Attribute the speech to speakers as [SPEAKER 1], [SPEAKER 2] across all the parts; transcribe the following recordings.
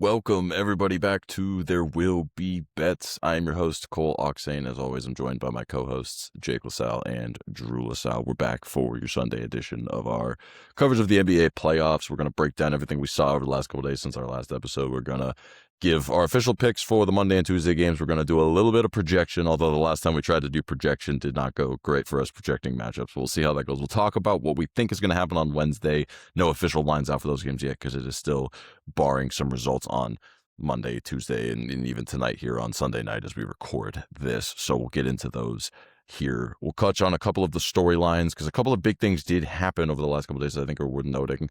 [SPEAKER 1] Welcome, everybody, back to There Will Be Bets. I am your host, Cole Oxane. As always, I'm joined by my co-hosts, Jake LaSalle and Drew LaSalle. We're back for your Sunday edition of our coverage of the NBA playoffs. We're going to break down everything we saw over the last couple of days since our last episode. We're going to give our official picks for the Monday and Tuesday games. We're going to do a little bit of projection, although the last time we tried to do projection did not go great for us projecting matchups. We'll see how that goes. We'll talk about what we think is going to happen on Wednesday. No official lines out for those games yet because it is still barring some results on Monday, Tuesday, and even tonight here on Sunday night as we record this. So we'll get into those here. We'll touch on a couple of the storylines because a couple of big things did happen over the last couple of days that I think are worth noting.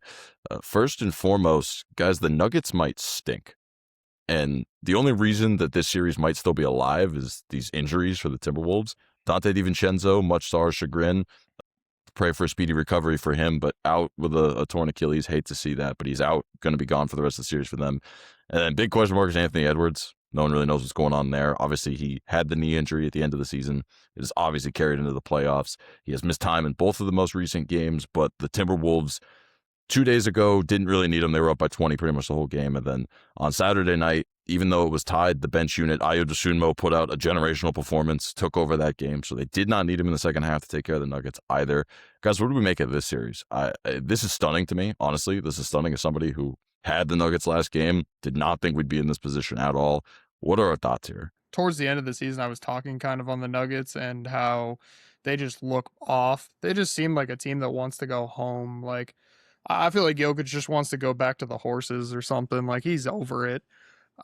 [SPEAKER 1] First and foremost, guys, the Nuggets might stink. And the only reason that this series might still be alive is these injuries for the Timberwolves. Donte DiVincenzo, much to our chagrin, pray for a speedy recovery for him, but out with a torn Achilles. Hate to see that, but he's out, going to be gone for the rest of the series for them. And then big question mark is Anthony Edwards. No one really knows what's going on there. Obviously, he had the knee injury at the end of the season. It is obviously carried into the playoffs. He has missed time in both of the most recent games, but the Timberwolves 2 days ago didn't really need him. They were up by 20 pretty much the whole game. And then on Saturday night, even though it was tied, the bench unit, Ayo Dosunmu, put out a generational performance, took over that game. So they did not need him in the second half to take care of the Nuggets either. Guys, what do we make of this series? This is stunning to me, honestly. This is stunning as somebody who had the Nuggets last game, did not think we'd be in this position at all. What are our thoughts here?
[SPEAKER 2] Towards the end of the season, I was talking kind of on the Nuggets and how they just look off. They just seem like a team that wants to go home. Like, I feel like Jokic just wants to go back to the horses or something. Like, he's over it.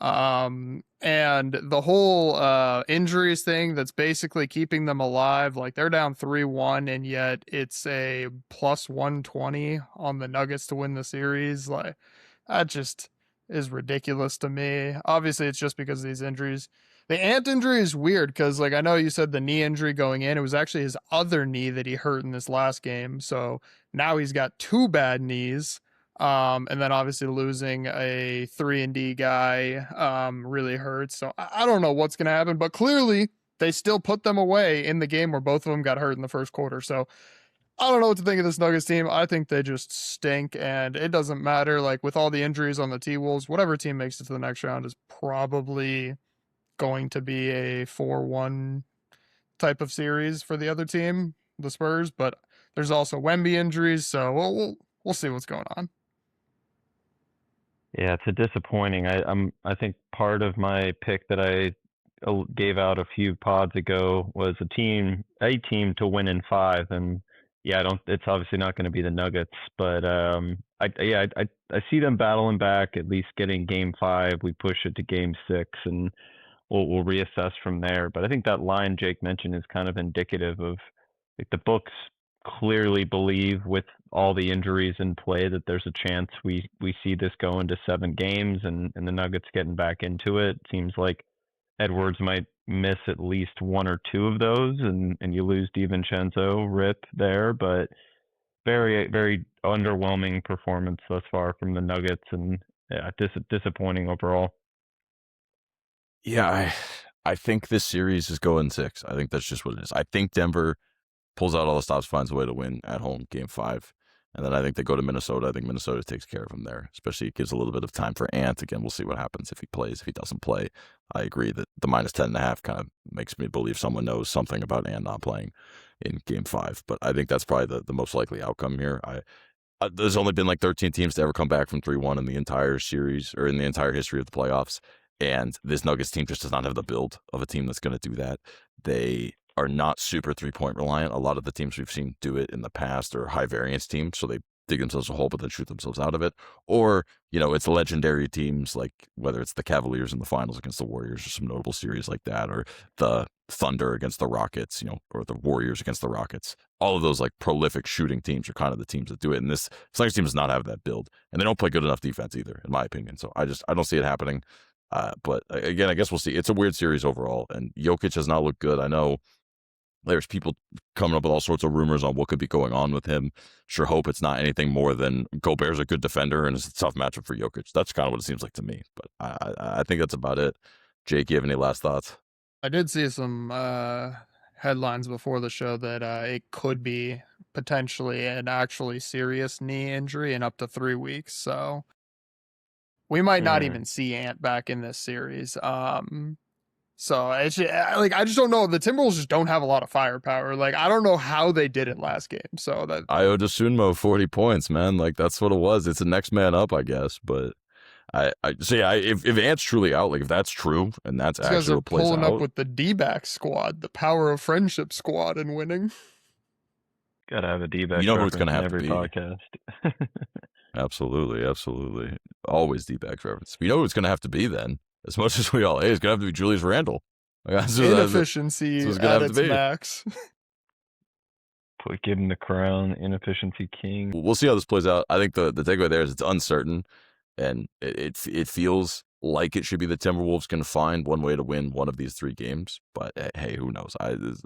[SPEAKER 2] And the whole injuries thing that's basically keeping them alive, like they're down 3-1, and yet it's a plus 120 on the Nuggets to win the series. Like, that just is ridiculous to me. Obviously, it's just because of these injuries. The Ant injury is weird because, like, I know you said the knee injury going in. It was actually his other knee that he hurt in this last game. So now he's got two bad knees. And then obviously losing a 3-and-D guy really hurts. So I don't know what's going to happen, but clearly they still put them away in the game where both of them got hurt in the first quarter. So I don't know what to think of this Nuggets team. I think they just stink, and it doesn't matter. Like, with all the injuries on the T-Wolves, whatever team makes it to the next round is probably going to be a 4-1 type of series for the other team, the Spurs. But there's also Wemby injuries, so we'll see what's going on.
[SPEAKER 3] Yeah, it's a disappointing. I think part of my pick that I gave out a few pods ago was a team to win in 5, and yeah, I don't. It's obviously not going to be the Nuggets, but I see them battling back, at least getting Game 5. We push it to Game 6, and we'll reassess from there. But I think that line Jake mentioned is kind of indicative of, like, the books clearly believe, with all the injuries in play, that there's a chance we see this go into 7 games and the Nuggets getting back into it. Seems like Edwards might miss at least 1 or 2 of those, and you lose DiVincenzo, rip there. But very, very underwhelming performance thus far from the Nuggets, and yeah, disappointing overall.
[SPEAKER 1] Yeah, I think this series is going 6. I think that's just what it is. I think Denver pulls out all the stops, finds a way to win at home, Game 5. And then I think they go to Minnesota. I think Minnesota takes care of them there, especially it gives a little bit of time for Ant. Again, we'll see what happens if he plays, if he doesn't play. I agree that the minus 10.5 kind of makes me believe someone knows something about Ant not playing in Game 5. But I think that's probably the most likely outcome here. There's only been like 13 teams to ever come back from 3-1 in the entire series, or in the entire history of the playoffs. And this Nuggets team just does not have the build of a team that's going to do that. They are not super 3-point reliant. A lot of the teams we've seen do it in the past are high variance teams, so they dig themselves a hole but then shoot themselves out of it. Or, it's legendary teams, like whether it's the Cavaliers in the finals against the Warriors or some notable series like that, or the Thunder against the Rockets, or the Warriors against the Rockets. All of those like prolific shooting teams are kind of the teams that do it. And this Nuggets team does not have that build, and they don't play good enough defense either, in my opinion. So I don't see it happening. But again, I guess we'll see. It's a weird series overall, and Jokic has not looked good. I know there's people coming up with all sorts of rumors on what could be going on with him. Sure hope it's not anything more than Gobert's a good defender and it's a tough matchup for Jokic. That's kind of what it seems like to me. But I think that's about it. Jake, you have any last thoughts?
[SPEAKER 2] I did see some headlines before the show that it could be potentially an actually serious knee injury in up to 3 weeks. So We might not
[SPEAKER 3] Mm.
[SPEAKER 2] even see Ant back in this series. So it's like I just don't know. The Timberwolves just don't have a lot of firepower. Like I don't know how they did it last game. So that
[SPEAKER 1] Io DeSunmo 40 points, man. Like that's what it was. It's the next man up, I guess. But if Ant's truly out, like if that's true and that's
[SPEAKER 2] these guys
[SPEAKER 1] actually
[SPEAKER 2] are
[SPEAKER 1] what plays
[SPEAKER 2] pulling up
[SPEAKER 1] out,
[SPEAKER 2] with the D-back squad, the power of friendship squad, and winning.
[SPEAKER 3] Gotta have a D-back
[SPEAKER 1] you know who it's
[SPEAKER 3] reference
[SPEAKER 1] gonna
[SPEAKER 3] in
[SPEAKER 1] have to
[SPEAKER 3] every
[SPEAKER 1] be.
[SPEAKER 3] podcast.
[SPEAKER 1] Absolutely. Always D-backs reference. You know who it's gonna have to be then. As much as we all hate, it's gonna have to be Julius Randle. Like,
[SPEAKER 2] Inefficiency
[SPEAKER 1] that's gonna
[SPEAKER 2] at
[SPEAKER 1] have to
[SPEAKER 2] its
[SPEAKER 1] be.
[SPEAKER 2] max.
[SPEAKER 3] Give him the crown, inefficiency king.
[SPEAKER 1] We'll see how this plays out. I think the takeaway there is it's uncertain, and it feels like it should be the Timberwolves can find one way to win one of these 3 games. But hey, who knows?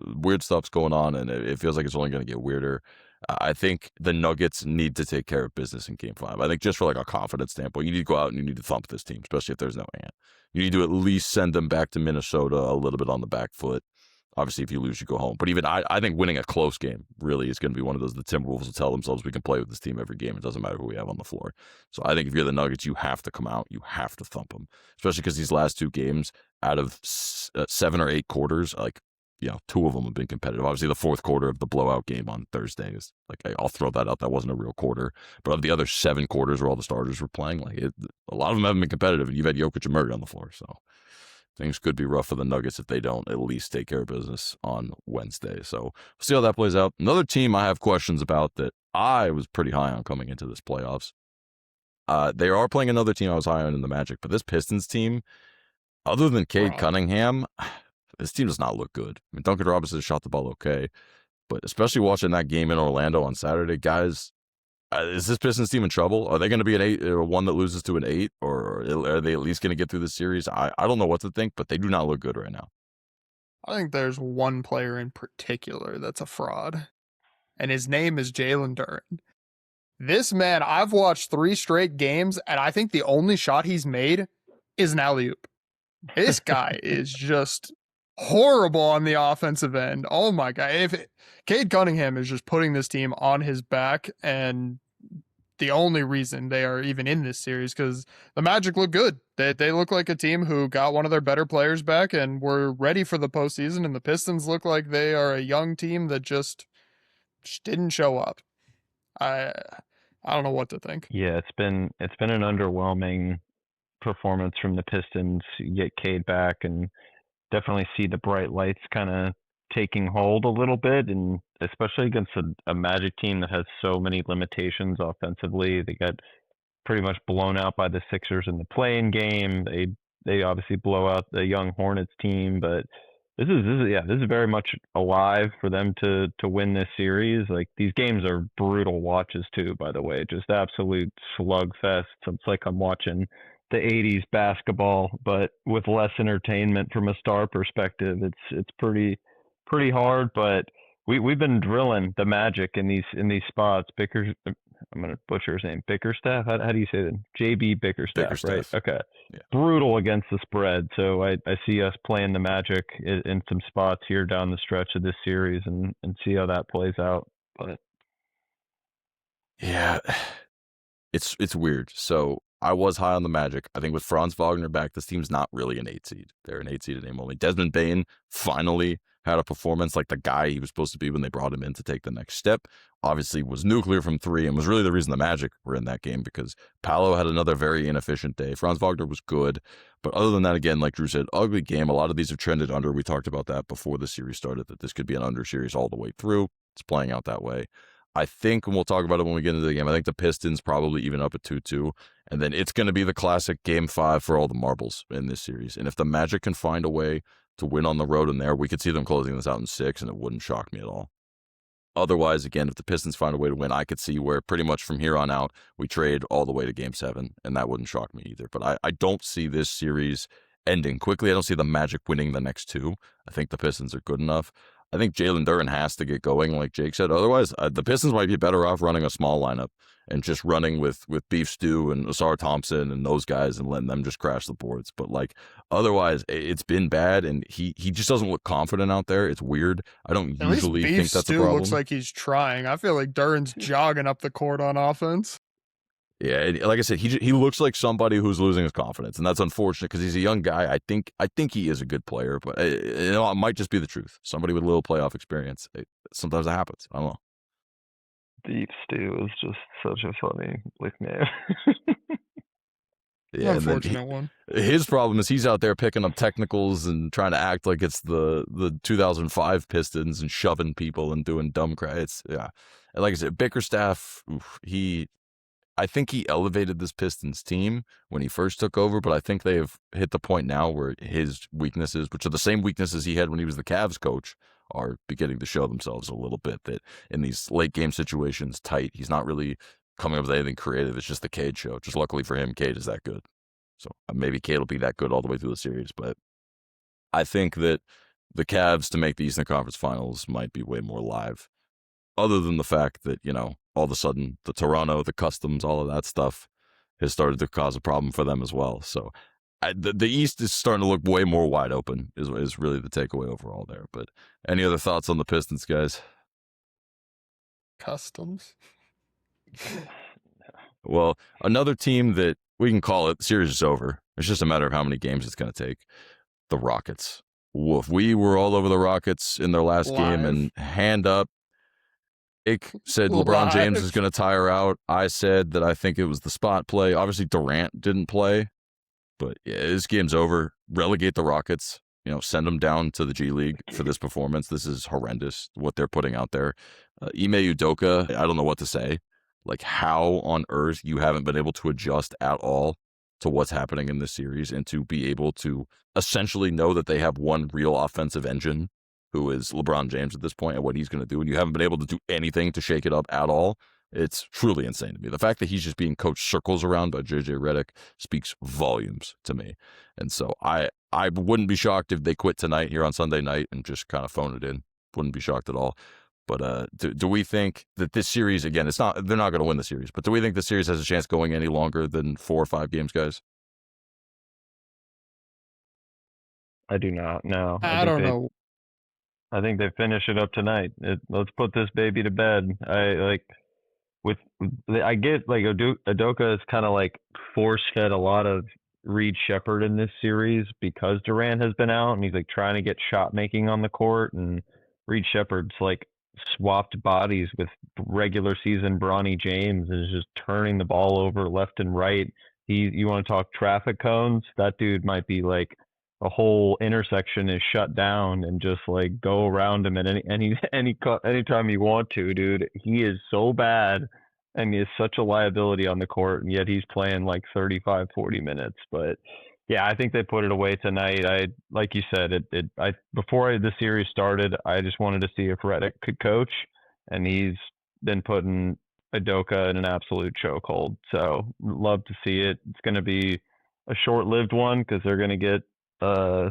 [SPEAKER 1] Weird stuff's going on, and it feels like it's only going to get weirder. I think the Nuggets need to take care of business in Game 5. I think just for like a confidence standpoint, you need to go out and you need to thump this team, especially if there's no Ant. You need to at least send them back to Minnesota a little bit on the back foot. Obviously, if you lose, you go home. But even I think winning a close game really is going to be one of those. The Timberwolves will tell themselves we can play with this team every game. It doesn't matter who we have on the floor. So I think if you're the Nuggets, you have to come out. You have to thump them, especially because these last 2 games, out of 7 or 8 quarters, like 2 of them have been competitive. Obviously, the 4th quarter of the blowout game on Thursday is like I'll throw that out. That wasn't a real quarter. But of the other 7 quarters where all the starters were playing, like a lot of them haven't been competitive. And you've had Jokic and Murray on the floor, so. Things could be rough for the Nuggets if they don't at least take care of business on Wednesday. So we'll see how that plays out. Another team I have questions about that I was pretty high on coming into this playoffs. They are playing another team I was high on in the Magic, but this Pistons team, other than Cade Cunningham, this team does not look good. I mean, Duncan Robinson shot the ball okay, but especially watching that game in Orlando on Saturday, guys, is this Pistons team in trouble? Are they going to be an 8 or one that loses to an 8, or are they at least going to get through the series? I don't know what to think, but they do not look good right now.
[SPEAKER 2] I think there's one player in particular that's a fraud, and his name is Jalen Duren. This man, I've watched 3 straight games, and I think the only shot he's made is an alley-oop. This guy is just horrible on the offensive end. Oh my God. Cade Cunningham is just putting this team on his back, and the only reason they are even in this series because the Magic look good. They look like a team who got one of their better players back and were ready for the postseason, and the Pistons look like they are a young team that just didn't show up. I don't know what to think.
[SPEAKER 3] Yeah, it's been an underwhelming performance from the Pistons. You get Cade back and definitely see the bright lights kind of taking hold a little bit, and especially against a Magic team that has so many limitations offensively. They got pretty much blown out by the Sixers in the play-in game. They obviously blow out the young Hornets team, but this is very much alive for them to win this series. Like these games are brutal watches too, by the way, just absolute slugfest. It's like I'm watching the 80s basketball, but with less entertainment from a star perspective. It's pretty hard, but we've been drilling the Magic in these spots. I'm gonna butcher his name. Bickerstaff. How do you say that? JB Bickerstaff, right? Okay.
[SPEAKER 1] Yeah.
[SPEAKER 3] Brutal against the spread. So I see us playing the Magic in some spots here down the stretch of this series and see how that plays out. But
[SPEAKER 1] yeah, it's weird. So I was high on the Magic. I think with Franz Wagner back, this team's not really an 8 seed. They're an 8 seed in name only. Desmond Bane finally had a performance like the guy he was supposed to be when they brought him in to take the next step. Obviously was nuclear from 3 and was really the reason the Magic were in that game because Paolo had another very inefficient day. Franz Wagner was good. But other than that, again, like Drew said, ugly game. A lot of these have trended under. We talked about that before the series started, that this could be an under series all the way through. It's playing out that way. I think, and we'll talk about it when we get into the game, I think the Pistons probably even up at 2-2. And then it's going to be the classic Game 5 for all the marbles in this series. And if the Magic can find a way to win on the road in there, we could see them closing this out in 6, and it wouldn't shock me at all. Otherwise, again, if the Pistons find a way to win, I could see where pretty much from here on out, we trade all the way to Game 7, and that wouldn't shock me either. But I don't see this series ending quickly. I don't see the Magic winning the next 2. I think the Pistons are good enough. I think Jalen Duren has to get going, like Jake said. Otherwise, the Pistons might be better off running a small lineup and just running with Beef Stew and Asar Thompson and those guys and letting them just crash the boards. But like otherwise, it's been bad, and he just doesn't look confident out there. It's weird. I don't usually think that's a problem.
[SPEAKER 2] Looks like he's trying. I feel like Duren's jogging up the court on offense.
[SPEAKER 1] Yeah, like I said, he looks like somebody who's losing his confidence, and that's unfortunate because he's a young guy. I think he is a good player, but it might just be the truth. Somebody with a little playoff experience, sometimes that happens. I don't know.
[SPEAKER 3] Beef stew is just such a funny nickname.
[SPEAKER 1] Yeah, and then
[SPEAKER 2] Unfortunate one.
[SPEAKER 1] his problem is he's out there picking up technicals and trying to act like it's the 2005 Pistons and shoving people and doing dumb crap. And like I said, Bickerstaff, I think he elevated this Pistons team when he first took over, but I think they have hit the point now where his weaknesses, which are the same weaknesses he had when he was the Cavs coach, are beginning to show themselves a little bit. That in these late game situations, tight, he's not really coming up with anything creative. It's just the Cade show. Just luckily for him, Cade is that good. So maybe Cade will be that good all the way through the series. But I think that the Cavs to make the Eastern Conference Finals might be way more live. Other than the fact that, all of a sudden the Toronto, the customs, all of that stuff has started to cause a problem for them as well. So the East is starting to look way more wide open is really the takeaway overall there. But any other thoughts on the Pistons, guys?
[SPEAKER 2] Customs.
[SPEAKER 1] Well, another team that we can call it, the series is over. It's just a matter of how many games it's going to take. The Rockets. Woof. We were all over the Rockets in their last game, and hand up, Ick said LeBron James is going to tire out. I said that I think it was the spot play. Obviously, Durant didn't play, but yeah, this game's over. Relegate the Rockets. Send them down to the G League for this performance. This is horrendous, what they're putting out there. Ime Udoka, I don't know what to say. Like, how on earth you haven't been able to adjust at all to what's happening in this series and to be able to essentially know that they have one real offensive engine, who is LeBron James at this point, and what he's going to do, and you haven't been able to do anything to shake it up at all. It's truly insane to me. The fact that he's just being coached circles around by JJ Redick speaks volumes to me. And so I wouldn't be shocked if they quit tonight here on Sunday night and just kind of phone it in. Wouldn't be shocked at all. But do we think that this series, again, they're not going to win the series, but do we think the series has a chance going any longer than 4 or 5 games, guys?
[SPEAKER 3] I do not. No.
[SPEAKER 2] I don't know.
[SPEAKER 3] I think they finish it up tonight. Let's put this baby to bed. I get like Udoka is kind of like force fed a lot of Reed Shepherd in this series because Durant has been out, and he's like trying to get shot making on the court, and Reed Shepherd's like swapped bodies with regular season Bronny James and is just turning the ball over left and right. You want to talk traffic cones? That dude might be like a whole intersection is shut down and just like go around him at anytime you want to, dude. He is so bad and he is such a liability on the court, and yet he's playing like 35, 40 minutes. But yeah, I think they put it away tonight. Like you said, before the series started, I just wanted to see if Redick could coach, and he's been putting Udoka in an absolute chokehold. So love to see it. It's going to be a short-lived one because they're going to get a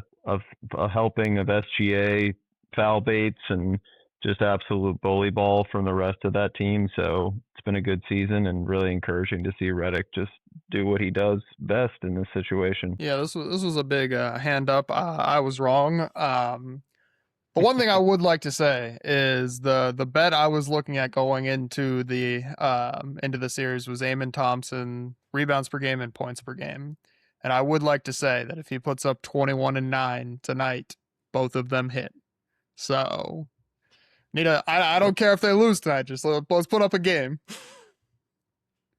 [SPEAKER 3] helping of SGA foul baits and just absolute bully ball from the rest of that team. So it's been a good season and really encouraging to see Redick just do what he does best in this situation.
[SPEAKER 2] Yeah, this was a big hand up. I was wrong. But one thing I would like to say is the bet I was looking at going into the series was Amen Thompson rebounds per game and points per game. And I would like to say that if he puts up 21 and 9 tonight, both of them hit. So I don't care if they lose tonight. Just let's put up a game.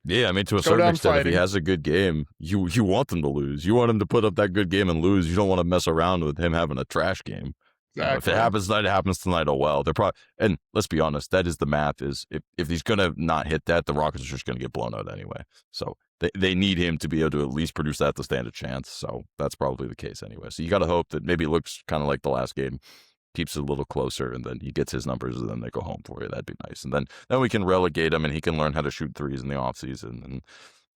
[SPEAKER 1] Yeah, I mean, to a certain extent, if he has a good game, you want them to lose. You want him to put up that good game and lose. You don't want to mess around with him having a trash game. Exactly. If it happens tonight, it happens tonight. Oh well. They're probably, and let's be honest, that is the math. Is if he's gonna not hit that, the Rockets are just gonna get blown out anyway. So they need him to be able to at least produce that to stand a chance. So that's probably the case anyway. So you got to hope that maybe it looks kind of like the last game, keeps it a little closer, and then he gets his numbers, and then they go home for you. That'd be nice. And then we can relegate him, and he can learn how to shoot threes in the offseason, and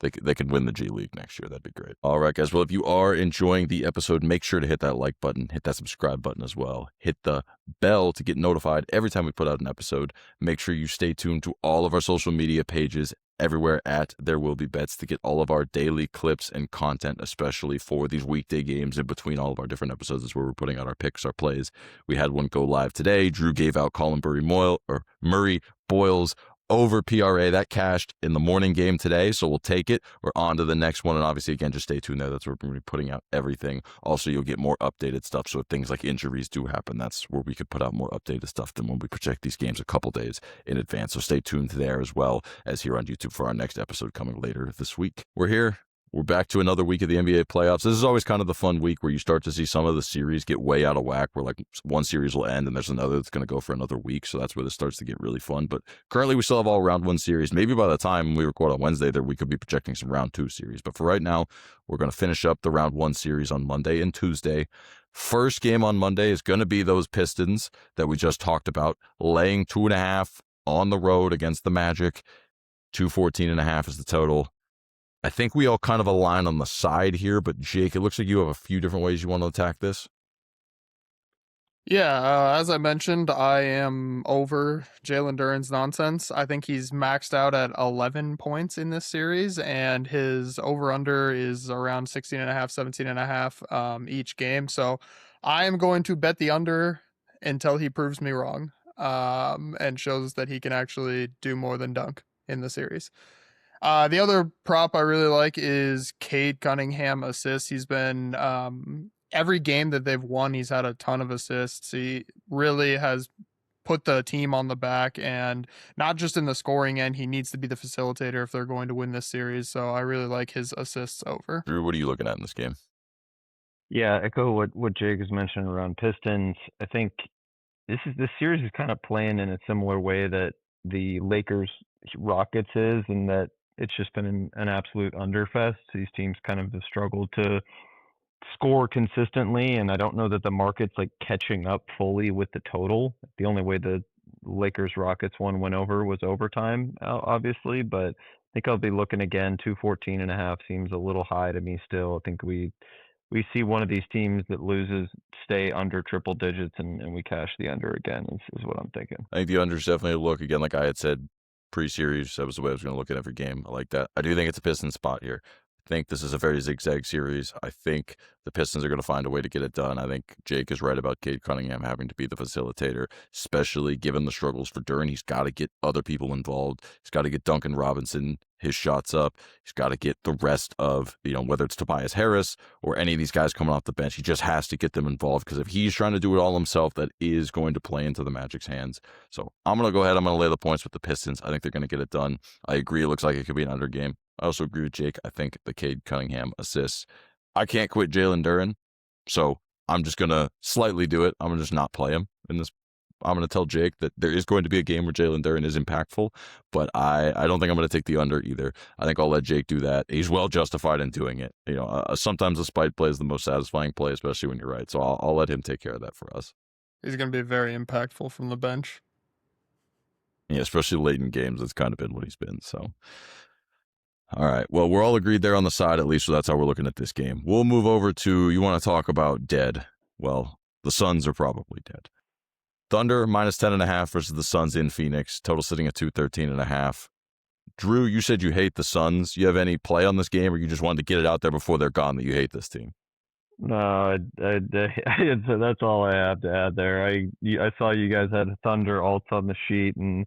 [SPEAKER 1] they can win the G League next year. That'd be great. All right, guys. Well, if you are enjoying the episode, make sure to hit that like button, hit that subscribe button as well. Hit the bell to get notified every time we put out an episode. Make sure you stay tuned to all of our social media pages everywhere at There Will Be Bets to get all of our daily clips and content, especially for these weekday games in between all of our different episodes. Is where we're putting out our picks, our plays. We had one go live today. Drew gave out Colin Murray Boyle's over PRA. That cashed in the morning game today, so we'll take it. We're on to the next one, and obviously, again, just stay tuned there. That's where we're going to be putting out everything. Also, you'll get more updated stuff, so if things like injuries do happen, that's where we could put out more updated stuff than when we project these games a couple days in advance. So stay tuned there as well as here on YouTube for our next episode coming later this week. We're here. We're back to another week of the NBA playoffs. This is always kind of the fun week where you start to see some of the series get way out of whack, where like one series will end and there's another that's going to go for another week. So that's where this starts to get really fun. But currently we still have all round one series. Maybe by the time we record on Wednesday, there we could be projecting some round two series. But for right now, we're going to finish up the round one series on Monday and Tuesday. First game on Monday is going to be those Pistons that we just talked about, laying 2.5 on the road against the Magic. 214.5 is the total. I think we all kind of align on the side here, but Jake, it looks like you have a few different ways you want to attack this.
[SPEAKER 2] Yeah, as I mentioned, I am over Jalen Duren's nonsense. I think he's maxed out at 11 points in this series, and his over-under is around 16.5, 17.5 each game. So I am going to bet the under until he proves me wrong and shows that he can actually do more than dunk in the series. The other prop I really like is Cade Cunningham assists. He's been every game that they've won, he's had a ton of assists. He really has put the team on the back, and not just in the scoring end, he needs to be the facilitator if they're going to win this series. So I really like his assists over.
[SPEAKER 1] Drew, what are you looking at in this game?
[SPEAKER 3] Yeah, echo what Jake has mentioned around Pistons. I think this series is kind of playing in a similar way that the Lakers Rockets is, in that it's just been an absolute underfest. These teams kind of have struggled to score consistently, and I don't know that the market's like catching up fully with the total. The only way the Lakers Rockets one went over was overtime, obviously, but I think I'll be looking again. 214.5 seems a little high to me still. I think we see one of these teams that loses stay under triple digits, and we cash the under again is what I'm thinking.
[SPEAKER 1] I think the under is definitely a look. Again, like I had said pre-series, that was the way I was going to look at every game. I like that. I do think it's a Pistons spot here. I think this is a very zigzag series. I think the Pistons are going to find a way to get it done. I think Jake is right about Cade Cunningham having to be the facilitator, especially given the struggles for Duren. He's got to get other people involved. He's got to get Duncan Robinson his shots up. He's got to get the rest of, whether it's Tobias Harris or any of these guys coming off the bench. He just has to get them involved, because if he's trying to do it all himself, that is going to play into the Magic's hands. So I'm going to go ahead. I'm going to lay the points with the Pistons. I think they're going to get it done. I agree. It looks like it could be an under game. I also agree with Jake. I think the Cade Cunningham assists. I can't quit Jalen Duren, so I'm just going to slightly do it. I'm going to just not play him in this. I'm going to tell Jake that there is going to be a game where Jalen Duren is impactful, but I don't think I'm going to take the under either. I think I'll let Jake do that. He's well justified in doing it. Sometimes a spite play is the most satisfying play, especially when you're right. So I'll let him take care of that for us.
[SPEAKER 2] He's going to be very impactful from the bench.
[SPEAKER 1] Yeah, especially late in games. That's kind of been what he's been. So. All right. Well, we're all agreed there on the side, at least, so that's how we're looking at this game. We'll move over to, you want to talk about dead. Well, the Suns are probably dead. Thunder minus 10.5 versus the Suns in Phoenix. Total sitting at 213.5. Drew, you said you hate the Suns. You have any play on this game, or you just wanted to get it out there before they're gone that you hate this team?
[SPEAKER 3] No, that's all I have to add there. I saw you guys had Thunder alts on the sheet, and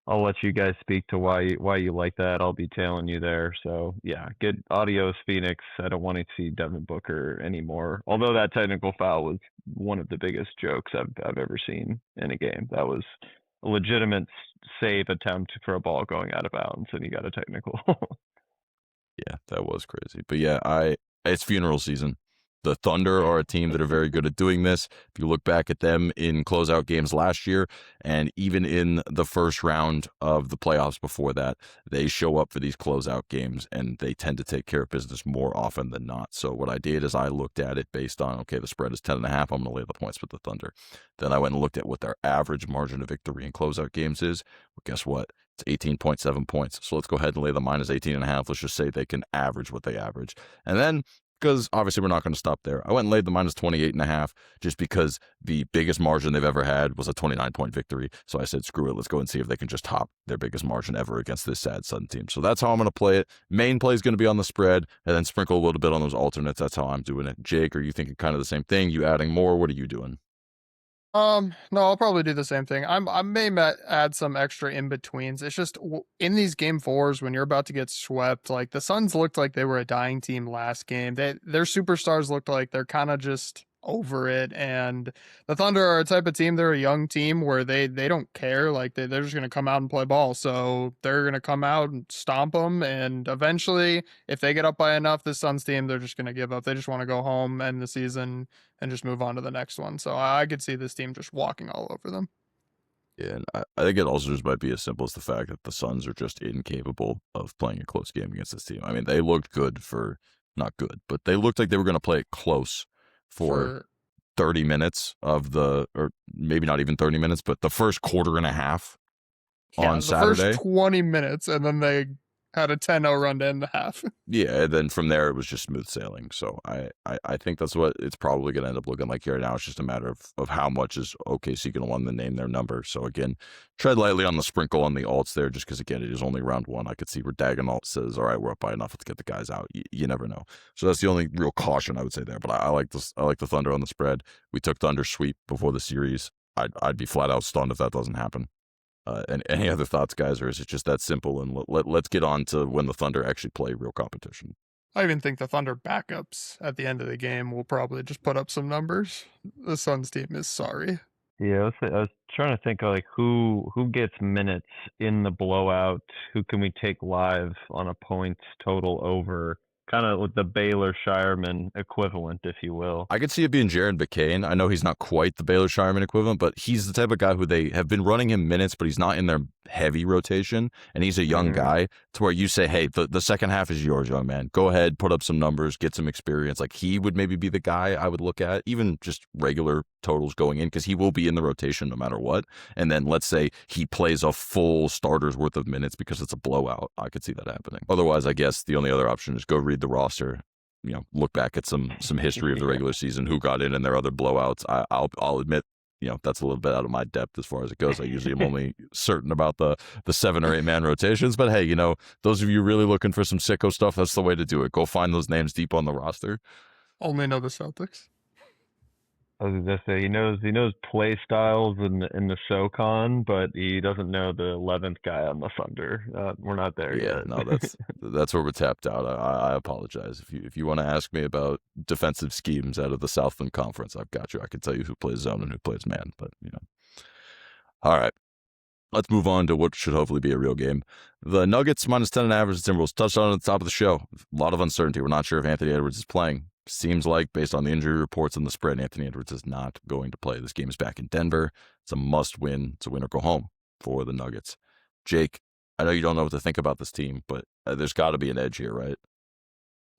[SPEAKER 3] I'll let you guys speak to why you like that. I'll be tailing you there. So yeah, good adios, Phoenix. I don't want to see Devin Booker anymore. Although that technical foul was one of the biggest jokes I've ever seen in a game. That was a legitimate save attempt for a ball going out of bounds, and he got a technical.
[SPEAKER 1] Yeah, that was crazy. But yeah, it's funeral season. The Thunder are a team that are very good at doing this. If you look back at them in closeout games last year, and even in the first round of the playoffs before that, they show up for these closeout games, and they tend to take care of business more often than not. So what I did is I looked at it based on, okay, the spread is 10.5. I'm going to lay the points with the Thunder. Then I went and looked at what their average margin of victory in closeout games is. Well, guess what? It's 18.7 points. So let's go ahead and lay the minus 18.5. Let's just say they can average what they average. And then, because obviously we're not going to stop there, I went and laid the minus 28.5 just because the biggest margin they've ever had was a 29-point victory. So I said, screw it, let's go and see if they can just top their biggest margin ever against this sad Sun team. So that's how I'm going to play it. Main play is going to be on the spread, and then sprinkle a little bit on those alternates. That's how I'm doing it. Jake, are you thinking kind of the same thing? You adding more? What are you doing?
[SPEAKER 2] No, I'll probably do the same thing. I may add some extra in betweens. It's just in these game fours when you're about to get swept, like the Suns looked like they were a dying team last game. Their superstars looked like they're kind of just over it, and the Thunder are a type of team. They're a young team where they don't care. Like they're just gonna come out and play ball. So they're gonna come out and stomp them, and eventually, if they get up by enough, this Suns team they're just gonna give up. They just want to go home, end the season, and just move on to the next one. So I could see this team just walking all over them.
[SPEAKER 1] Yeah, and I think it also just might be as simple as the fact that the Suns are just incapable of playing a close game against this team. I mean, they looked good for, not good, but they looked like they were going to play it close for 30 minutes of or maybe not even 30 minutes, but the first quarter and a half on Saturday.
[SPEAKER 2] First 20 minutes, and then they had a 10-0 run to end the half.
[SPEAKER 1] Yeah, and then from there it was just smooth sailing. So I think that's what it's probably going to end up looking like here now. It's just a matter of how much is OKC going to want to name their number. So again, tread lightly on the sprinkle on the alts there, just because again it is only round one. I could see where Dagenalt says, "All right, we're up by enough. Let's get the guys out." You never know. So that's the only real caution I would say there. But I like this. I like the Thunder on the spread. We took Thunder sweep before the series. I'd be flat out stunned if that doesn't happen. And any other thoughts, guys, or is it just that simple? And let's get on to when the Thunder actually play real competition.
[SPEAKER 2] I even think the Thunder backups at the end of the game will probably just put up some numbers. The Suns team is sorry.
[SPEAKER 3] Yeah, I was trying to think of like who gets minutes in the blowout. Who can we take live on a points total over? Kind of with the Baylor Shireman equivalent, if you will.
[SPEAKER 1] I could see it being Jared McCain. I know he's not quite the Baylor Shireman equivalent, but he's the type of guy who they have been running him minutes, but he's not in their heavy rotation, and he's a young guy to where you say, hey, the second half is yours, young man. Go ahead, put up some numbers, get some experience. Like he would maybe be the guy I would look at, even just regular totals going in, because he will be in the rotation no matter what. And then let's say he plays a full starter's worth of minutes because it's a blowout. I could see that happening. Otherwise, I guess the only other option is go read the roster, look back at some history of the regular season, who got in their other blowouts. I'll admit, that's a little bit out of my depth as far as it goes. I usually am only certain about the 7 or 8 man rotations, but hey, those of you really looking for some sicko stuff, that's the way to do it. Go find those names deep on the roster.
[SPEAKER 2] Only know the Celtics.
[SPEAKER 3] I was gonna say he knows play styles in the SoCon, but he doesn't know the 11th guy on the Thunder. We're not there yet.
[SPEAKER 1] No, that's where we're tapped out. I apologize if you want to ask me about defensive schemes out of the Southland Conference. I've got you. I can tell you who plays zone and who plays man. But all right. Let's move on to what should hopefully be a real game. The Nuggets minus 10 and average. Timberwolves touched on it at the top of the show. A lot of uncertainty. We're not sure if Anthony Edwards is playing. Seems like, based on the injury reports and the spread, Anthony Edwards is not going to play. This game is back in Denver. It's a must-win. It's a win or go home for the Nuggets. Jake, I know you don't know what to think about this team, but there's got to be an edge here, right?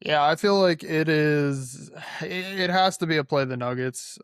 [SPEAKER 2] Yeah, I feel like it is. It has to be a play the Nuggets.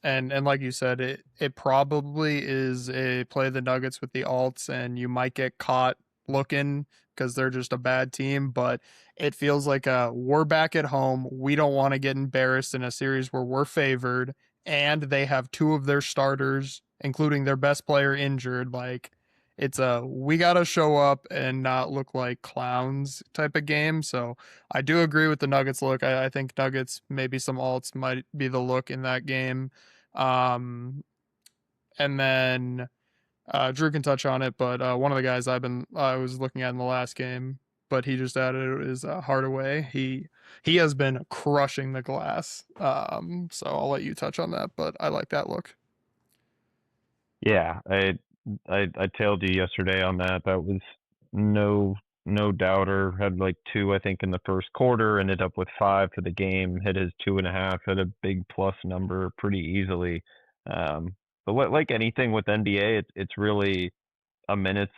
[SPEAKER 2] And like you said, it probably is a play the Nuggets with the alts, and you might get caught looking because they're just a bad team. But it feels like we're back at home. We don't want to get embarrassed in a series where we're favored, and they have 2 of their starters, including their best player, injured. Like it's we gotta show up and not look like clowns type of game. So I do agree with the Nuggets look. I think Nuggets, maybe some alts might be the look in that game. And then Drew can touch on it, but one of the guys I was looking at in the last game, but he just added, is Hardaway. He has been crushing the glass. So I'll let you touch on that, but I like that look.
[SPEAKER 3] Yeah, I tailed you yesterday on that. That was no doubter. Had like 2, I think, in the first quarter. Ended up with 5 for the game. Hit his 2.5. Had a big plus number pretty easily. But like anything with NBA, it's really a minutes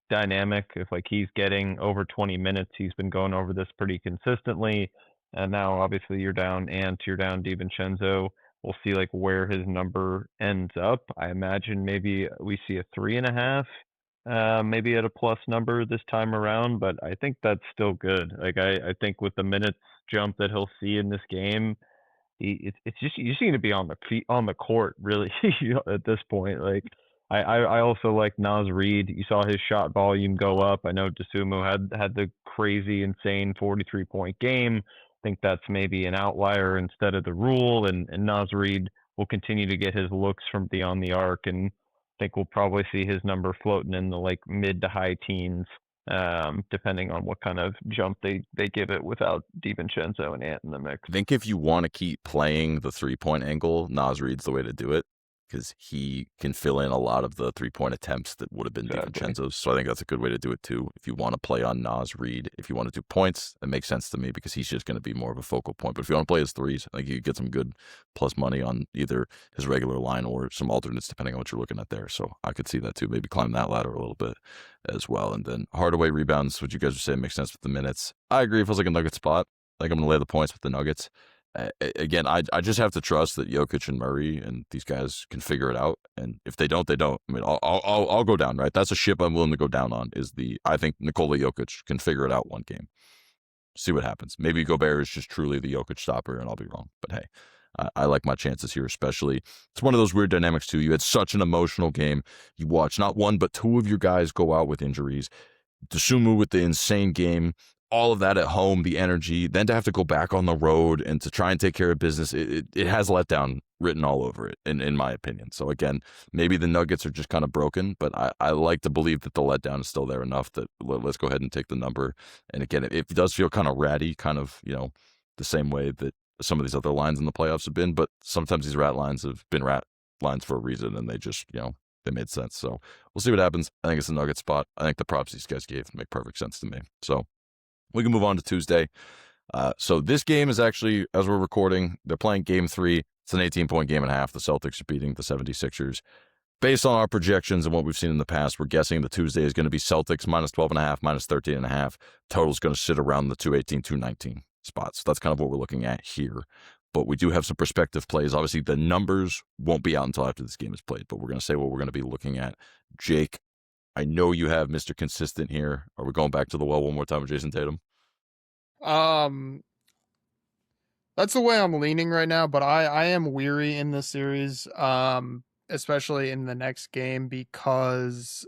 [SPEAKER 3] dynamic. If like he's getting over 20 minutes, he's been going over this pretty consistently. And now obviously you're down DiVincenzo. We'll see like where his number ends up. I imagine maybe we see a 3.5, maybe at a plus number this time around, but I think that's still good. Like I think with the minutes jump that he'll see in this game, it's just you just need to be on the court really at this point. Like I also like Naz Reid. You saw his shot volume go up. I know Dosunmu had the crazy, insane 43-point game. I think that's maybe an outlier instead of the rule, and Naz Reid will continue to get his looks from beyond the arc, and I think we'll probably see his number floating in the like mid to high teens, depending on what kind of jump they give it without DiVincenzo and Ant in the mix.
[SPEAKER 1] I think if you want to keep playing the 3-point angle, Naz Reid's the way to do it, because he can fill in a lot of the 3-point attempts that would have been DiVincenzo's. So I think that's a good way to do it too. If you want to play on Naz Reid, if you want to do points, it makes sense to me because he's just going to be more of a focal point. But if you want to play his threes, I think you get some good plus money on either his regular line or some alternates, depending on what you're looking at there. So I could see that too. Maybe climb that ladder a little bit as well. And then Hardaway rebounds, what you guys are saying makes sense with the minutes. I agree. It feels like a Nugget spot. Like I'm going to lay the points with the Nuggets. Again, I just have to trust that Jokic and Murray and these guys can figure it out. And if they don't, they don't. I mean, I'll go down, right? That's a ship I'm willing to go down on. I think Nikola Jokic can figure it out one game. See what happens. Maybe Gobert is just truly the Jokic stopper, and I'll be wrong. But hey, I like my chances here, especially. It's one of those weird dynamics too. You had such an emotional game. You watch not one but two of your guys go out with injuries. Dosunmu with the insane game. All of that at home, the energy, then to have to go back on the road and to try and take care of business, it has letdown written all over it, in my opinion. So again, maybe the Nuggets are just kind of broken, but I like to believe that the letdown is still there enough that let's go ahead and take the number. And again, it does feel kind of ratty, kind of, the same way that some of these other lines in the playoffs have been, but sometimes these rat lines have been rat lines for a reason, and they just, they made sense. So we'll see what happens. I think it's a Nugget spot. I think the props these guys gave make perfect sense to me. So we can move on to Tuesday. So this game is actually, as we're recording, they're playing game 3. It's an 18-point game and a half. The Celtics are beating the 76ers. Based on our projections and what we've seen in the past, we're guessing the Tuesday is going to be Celtics minus 12.5, minus 13.5. Total's going to sit around the 218, 219 spots. So that's kind of what we're looking at here. But we do have some prospective plays. Obviously, the numbers won't be out until after this game is played, but we're going to say what we're going to be looking at. Jake, I know you have Mr. Consistent here. Are we going back to the well one more time with Jason Tatum?
[SPEAKER 2] That's the way I'm leaning right now, but I am weary in this series, especially in the next game because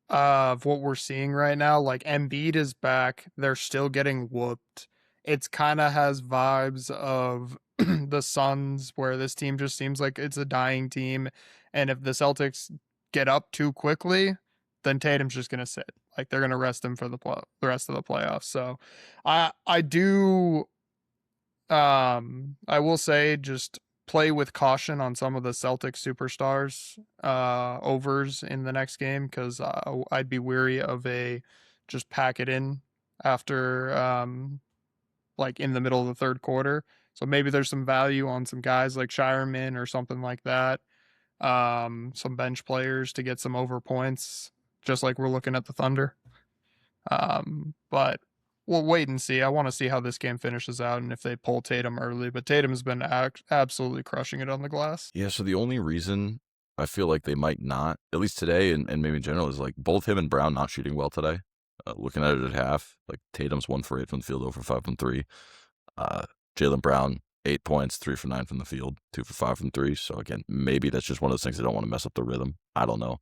[SPEAKER 2] of what we're seeing right now. Like Embiid is back. They're still getting whooped. It's kind of has vibes of the Suns, where this team just seems like it's a dying team. And if the Celtics get up too quickly, then Tatum's just going to sit. Like they're going to rest him for the rest of the playoffs. So I will say just play with caution on some of the Celtics superstars overs in the next game, because I'd be weary of just pack it in after like in the middle of the third quarter. So maybe there's some value on some guys like Shireman or something like that. Some bench players to get some over points, just like we're looking at the Thunder. But we'll wait and see. I want to see how this game finishes out and if they pull Tatum early. But Tatum's been absolutely crushing it on the glass.
[SPEAKER 1] Yeah, so the only reason I feel like they might not, at least today and maybe in general, is like both him and Brown not shooting well today. Looking at it at half, like Tatum's 1 for 8 from the field, 0 for 5 from 3. Jaylen Brown, 8 points, 3 for 9 from the field, 2 for 5 from 3. So again, maybe that's just one of those things they don't want to mess up the rhythm. I don't know.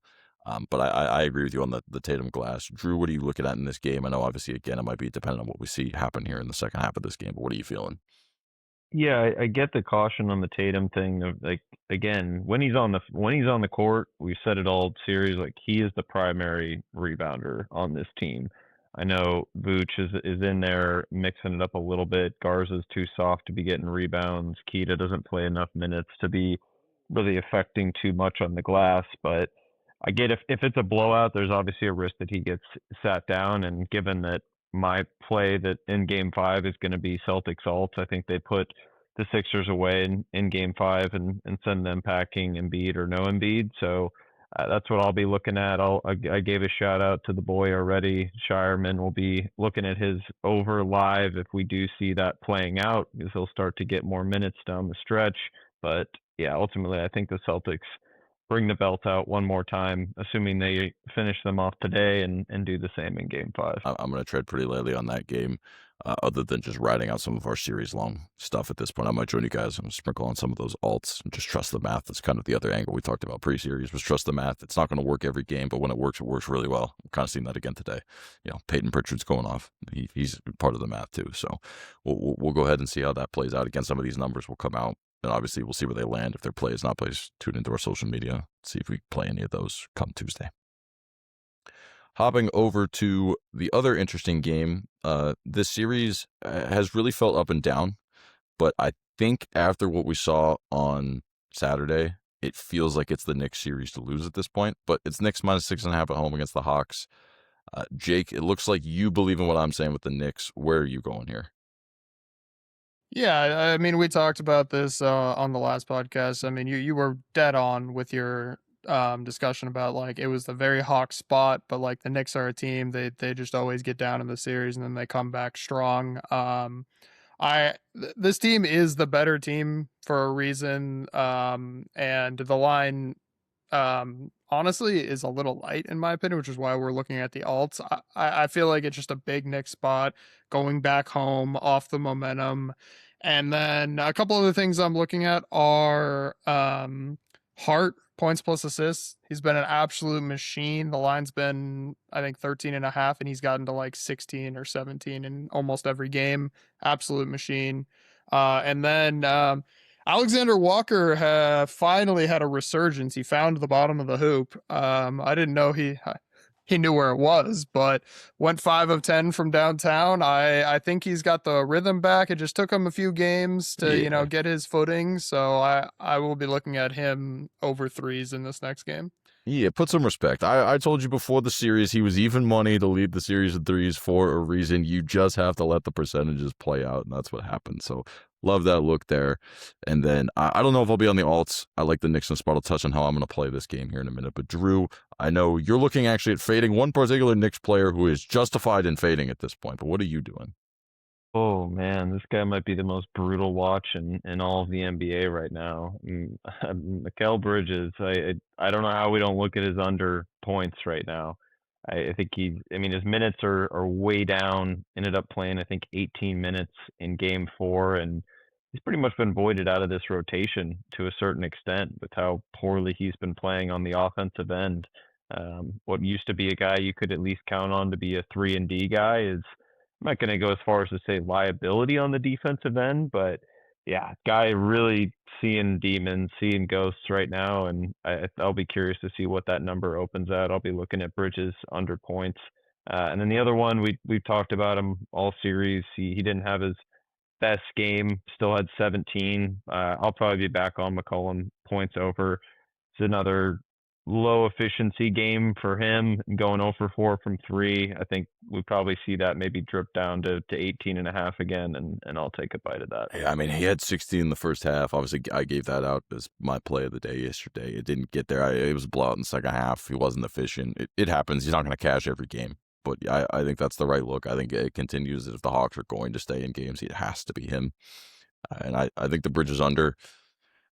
[SPEAKER 1] But I agree with you on the Tatum glass. Drew, what are you looking at in this game? I know obviously, again, it might be dependent on what we see happen here in the second half of this game, but what are you feeling?
[SPEAKER 3] Yeah, I get the caution on the Tatum thing. Of like, again, when he's on the court, we've said it all series. Like he is the primary rebounder on this team. I know Vooch is in there mixing it up a little bit. Garza's too soft to be getting rebounds. Keita doesn't play enough minutes to be really affecting too much on the glass. But I get if it's a blowout, there's obviously a risk that he gets sat down. And given that my play that in game 5 is going to be Celtics alts, I think they put the Sixers away in game 5 and send them packing Embiid or no Embiid. So that's what I'll be looking at. I gave a shout out to the boy already. Shireman will be looking at his over live if we do see that playing out, because he'll start to get more minutes down the stretch. But yeah, ultimately, I think the Celtics bring the belt out one more time, assuming they finish them off today and do the same in game 5.
[SPEAKER 1] I'm going to tread pretty lightly on that game, other than just riding out some of our series-long stuff at this point. I might join you guys and sprinkle on some of those alts and just trust the math. That's kind of the other angle we talked about pre-series, was trust the math. It's not going to work every game, but when it works really well. We're kind of seeing that again today. Peyton Pritchard's going off. He's part of the math too. So we'll go ahead and see how that plays out. Again, some of these numbers will come out And obviously, we'll see where they land. If their plays, not plays, tune into our social media. See if we play any of those come Tuesday. Hopping over to the other interesting game, this series has really felt up and down. But I think after what we saw on Saturday, it feels like it's the Knicks series to lose at this point. But it's Knicks minus 6.5 at home against the Hawks. Jake, it looks like you believe in what I'm saying with the Knicks. Where are you going here?
[SPEAKER 2] Yeah, I mean, we talked about this on the last podcast. I mean, you were dead on with your discussion about like it was the very Hawk spot, but like the Knicks are a team, they just always get down in the series and then they come back strong. This team is the better team for a reason, and the line honestly is a little light in my opinion, which is why we're looking at the alts. I feel like it's just a big Knicks spot going back home off the momentum. And then a couple of the things I'm looking at are Hart points plus assists. He's been an absolute machine. The line's been, I think, 13.5, and he's gotten to like 16 or 17 in almost every game. Absolute machine. And then Alexander Walker finally had a resurgence. He found the bottom of the hoop. I didn't know he knew where it was, but went 5 of 10 from downtown. I think he's got the rhythm back. It just took him a few games to get his footing. So I will be looking at him over threes in this next game.
[SPEAKER 1] Yeah, put some respect. I told you before the series he was even money to lead the series in threes for a reason. You just have to let the percentages play out, and that's what happened. So love that look there. And then I don't know if I'll be on the alts. I like the Knicks in spot. I'll touch on how I'm going to play this game here in a minute. But Drew, I know you're looking actually at fading one particular Knicks player who is justified in fading at this point. But what are you doing?
[SPEAKER 3] Oh man, this guy might be the most brutal watch in all of the NBA right now. Mikal Bridges, I don't know how we don't look at his under points right now. I think his minutes are way down. Ended up playing, I think, 18 minutes in game 4, and he's pretty much been voided out of this rotation to a certain extent with how poorly he's been playing on the offensive end. What used to be a guy you could at least count on to be a 3-and-D guy is, I'm not going to go as far as to say liability on the defensive end, but yeah, guy really seeing demons, seeing ghosts right now, and I'll be curious to see what that number opens at. I'll be looking at Bridges under points. And then the other one, we've talked about him all series. He didn't have his best game, still had 17. I'll probably be back on McCollum points over. It's another low efficiency game for him, going 0 for 4 from 3. I think we probably see that maybe drip down to 18.5 again, and I'll take a bite of that.
[SPEAKER 1] Yeah, I mean, he had 16 in the first half. Obviously, I gave that out as my play of the day yesterday. It didn't get there. It was a blowout in the second half. He wasn't efficient. It happens. He's not going to cash every game. But I think that's the right look. I think it continues that if the Hawks are going to stay in games, it has to be him. And I think the Bridges under.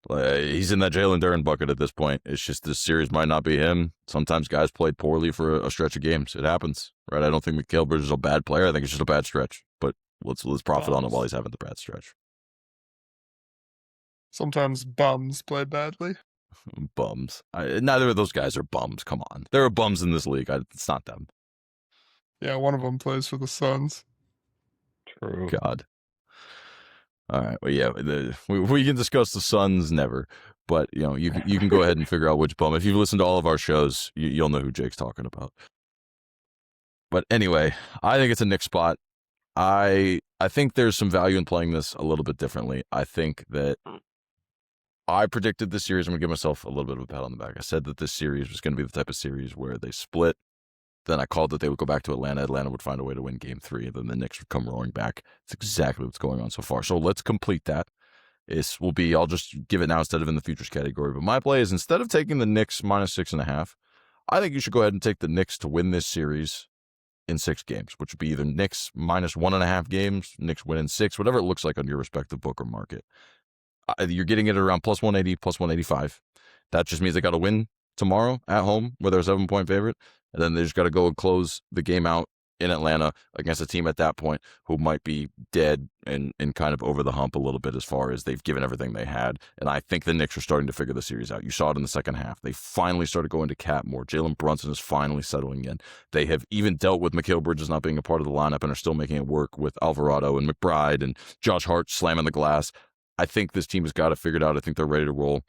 [SPEAKER 1] He's in that Jalen Duren bucket at this point. It's just this series might not be him. Sometimes guys played poorly for a stretch of games. It happens, right? I don't think Mikal Bridges is a bad player. I think it's just a bad stretch. But let's profit on it while he's having the bad stretch.
[SPEAKER 2] Sometimes bums play badly.
[SPEAKER 1] Bums. Neither of those guys are bums. Come on. There are bums in this league. It's not them.
[SPEAKER 2] Yeah, one of them plays for the Suns.
[SPEAKER 3] True.
[SPEAKER 1] God. All right. Well, yeah, we can discuss the Suns never, but you can go ahead and figure out which bum. If you've listened to all of our shows, you'll know who Jake's talking about. But anyway, I think it's a Knicks spot. I think there's some value in playing this a little bit differently. I think that I predicted this series. I'm gonna give myself a little bit of a pat on the back. I said that this series was going to be the type of series where they split. Then I called that they would go back to Atlanta. Atlanta would find a way to win game 3, and then the Knicks would come roaring back. It's exactly what's going on so far. So let's complete that. I'll just give it now instead of in the futures category. But my play is, instead of taking the Knicks minus 6.5, I think you should go ahead and take the Knicks to win this series in 6 games, which would be either Knicks minus 1.5 games, Knicks win in 6, whatever it looks like on your respective book or market. You're getting it around plus 180, plus 185. That just means they got to win tomorrow at home, where they're a 7-point favorite. And then they just got to go and close the game out in Atlanta against a team at that point who might be dead and kind of over the hump a little bit as far as they've given everything they had. And I think the Knicks are starting to figure the series out. You saw it in the second half. They finally started going to Cat more. Jalen Brunson is finally settling in. They have even dealt with Mikal Bridges not being a part of the lineup and are still making it work with Alvarado and McBride and Josh Hart slamming the glass. I think this team has got it figured out. I think they're ready to roll.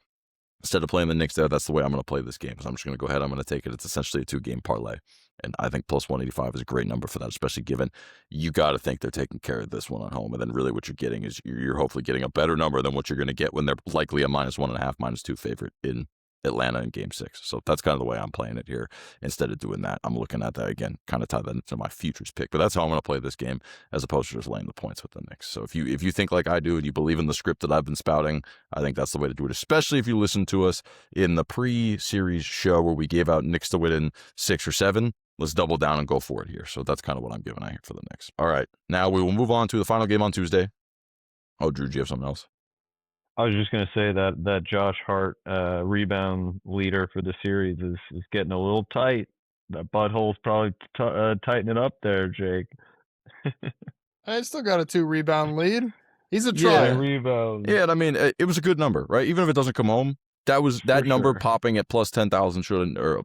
[SPEAKER 1] Instead of playing the Knicks there, that's the way I'm going to play this game. So I'm just going to go ahead. I'm going to take it. It's essentially a 2-game parlay. And I think plus 185 is a great number for that, especially given you got to think they're taking care of this one at home. And then really what you're getting is you're hopefully getting a better number than what you're going to get when they're likely a -1.5, -2 favorite in Atlanta in Game 6. So that's kind of the way I'm playing it here. Instead of doing that, I'm looking at that again, kind of tie that into my futures pick. But that's how I'm going to play this game, as opposed to just laying the points with the Knicks. So if you think like I do and you believe in the script that I've been spouting, I think that's the way to do it. Especially if you listen to us in the pre-series show where we gave out Knicks to win in 6 or 7. Let's double down and go for it here. So that's kind of what I'm giving out here for the Knicks. All right, now we will move on to the final game on Tuesday. Oh, Drew, do you have something else?
[SPEAKER 3] I was just going to say that Josh Hart rebound leader for the series is getting a little tight. That butthole's probably tightening up there, Jake.
[SPEAKER 2] I still got a 2-rebound lead. He's a
[SPEAKER 3] Yeah,
[SPEAKER 2] try.
[SPEAKER 3] rebound.
[SPEAKER 1] Yeah, and I mean, it was a good number, right? Even if it doesn't come home, that number
[SPEAKER 3] sure.
[SPEAKER 1] popping at plus 10,000 shouldn't, or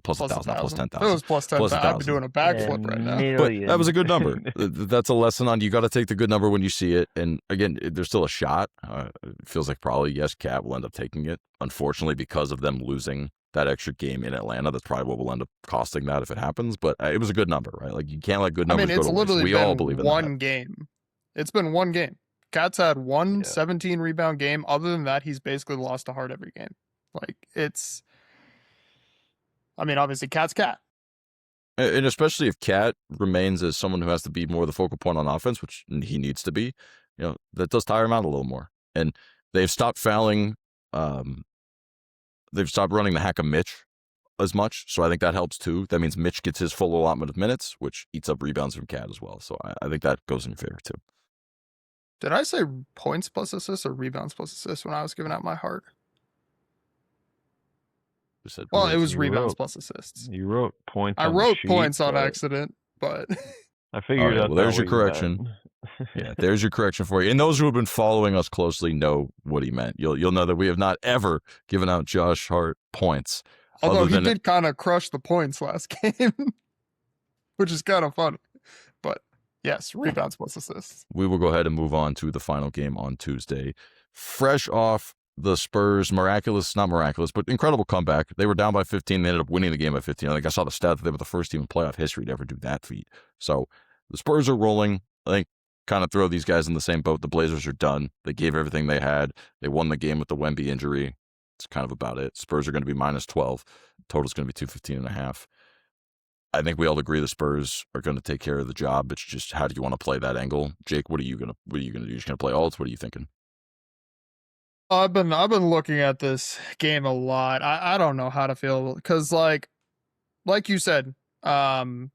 [SPEAKER 1] plus 1,000, not plus 10,000.
[SPEAKER 2] If it was plus 10,000, I'd be doing a backflip right now.
[SPEAKER 1] But that was a good number. That's a lesson on you got to take the good number when you see it. And again, there's still a shot. It feels like probably, yes, Cat will end up taking it. Unfortunately, because of them losing that extra game in Atlanta, that's probably what will end up costing that if it happens. But it was a good number, right? Like, you can't let good numbers go to waste.
[SPEAKER 2] It's literally
[SPEAKER 1] We all believe in
[SPEAKER 2] one game. It's been one game. Cat's had one 17-rebound game. Other than that, he's basically lost to Hart every game. Like, it's... I mean, obviously, Cat's Cat.
[SPEAKER 1] And especially if Cat remains as someone who has to be more the focal point on offense, which he needs to be, that does tire him out a little more. And they've stopped fouling. They've stopped running the hack of Mitch as much. So I think that helps too. That means Mitch gets his full allotment of minutes, which eats up rebounds from Cat as well. So I think that goes in your favor too.
[SPEAKER 2] Did I say points plus assists or rebounds plus assists when I was giving out my Hart? Well, it was rebounds plus assists.
[SPEAKER 3] You wrote points.
[SPEAKER 2] I wrote points on accident, but
[SPEAKER 3] I figured out.
[SPEAKER 1] Well, there's your correction. Yeah, there's your correction for you. And those who have been following us closely know what he meant. You'll know that we have not ever given out Josh Hart points.
[SPEAKER 2] Although he did kind of crush the points last game, which is kind of fun. But yes, rebounds plus assists.
[SPEAKER 1] We will go ahead and move on to the final game on Tuesday. Fresh off the Spurs, not miraculous, but incredible comeback. They were down by 15. They ended up winning the game by 15. I think I saw the stat that they were the first team in playoff history to ever do that feat. So the Spurs are rolling. I think kind of throw these guys in the same boat. The Blazers are done. They gave everything they had. They won the game with the Wemby injury. It's kind of about it. Spurs are going to be -12. Total's going to be 215.5. I think we all agree the Spurs are going to take care of the job. It's just, how do you want to play that angle? Jake, what are you going to do? You're just going to play alts? What are you thinking?
[SPEAKER 2] I've been looking at this game a lot. I don't know how to feel, because like you said,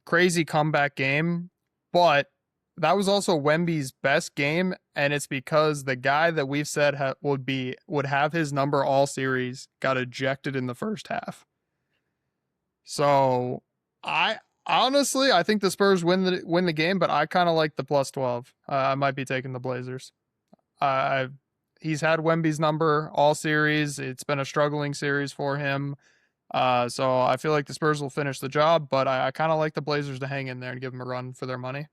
[SPEAKER 2] crazy comeback game, but that was also Wemby's best game, and it's because the guy that we've said would have his number all series got ejected in the first half. So I think the Spurs win the game, but I kind of like the +12. I might be taking the Blazers. He's had Wemby's number all series. It's been a struggling series for him. So I feel like the Spurs will finish the job, but I kind of like the Blazers to hang in there and give them a run for their money.